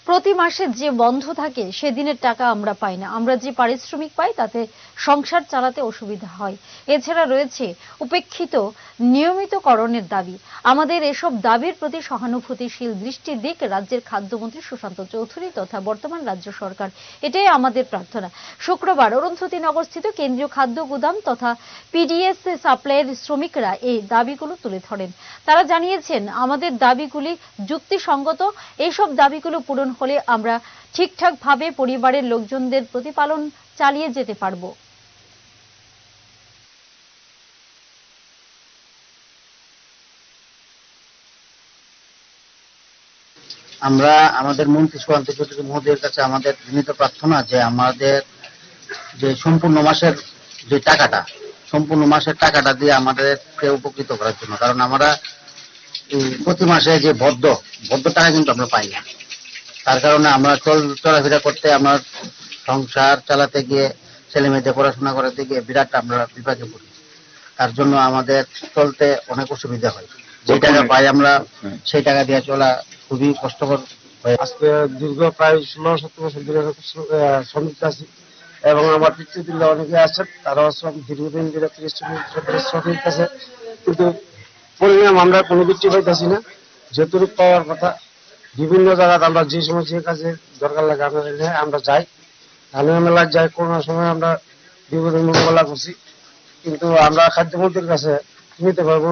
প্রতি মাসে যে বন্ধ থাকে সেদিনের টাকা আমরা পাই না, আমরা যে পারিশ্রমিক পাই তাতে সংসার চালাতে অসুবিধা হয়। এছাড়া রয়েছে উপেক্ষিত নিয়মিতকরণের দাবি। আমাদের এসব দাবির প্রতি সহানুভূতিশীল দৃষ্টি দিক রাজ্যের খাদ্যমন্ত্রী সুশান্ত চৌধুরী তথা বর্তমান রাজ্য সরকার, এটাই আমাদের প্রার্থনা। শুক্রবার অরুন্ধতিনগরস্থিত কেন্দ্রীয় খাদ্য গুদাম তথা পিডিএস সাপ্লাইয়ের শ্রমিকরা এই দাবিগুলো তুলে ধরেন। তারা জানিয়েছেন, আমাদের দাবিগুলি যুক্তিসঙ্গত। এইসব দাবিগুলো পূরণ হলে আমরা ঠিকঠাক ভাবে পরিবারের লোকজনদের প্রতিপালন চালিয়ে যেতে পারবো। আমরা আমাদের মন্ত্রী সুশান্ত চৌধুরী মহোদয়ের কাছে আমাদের বিনীত প্রার্থনা যে আমাদের যে সম্পূর্ণ মাসের টাকাটা দিয়ে আমাদেরকে উপকৃত করার জন্য। কারণ আমরা প্রতি মাসে যে বদ্ধ টাকা কিন্তু আমরা পাই না। তার কারণে আমরা চলাফেরা করতে, আমার সংসার চালাতে গিয়ে, ছেলে মেয়েদের পড়াশোনা করাতে গিয়ে বিরাট আমরা বিপাকে পড়ি। তার জন্য আমাদের চলতে অনেক অসুবিধা হয়। যে টাকা পাই আমরা সেই টাকা দিয়ে চলা খুবই কষ্টকর হয়। আজকে দীর্ঘ প্রায় 16-17 বছর ধরে শ্রমিক আছি এবং আমার পিতৃতুল্য অনেকে আছেন, তারাও দীর্ঘদিন ধরে শ্রমিক আছে, কিন্তু পরিণাম আমরা কোনো বৃত্তি পাইতেছি না। যতটুক পাওয়ার কথা বিভিন্ন জায়গায় আমরা যে সময় যে কাজে দরকার লাগে আমরা যাই, ধানের মেলায় যাই, কোনো সময় আমরা দীর্ঘদিন মোকাবেলা করছি, কিন্তু আমরা খাদ্যমন্ত্রীর কাছে নিতে পারবো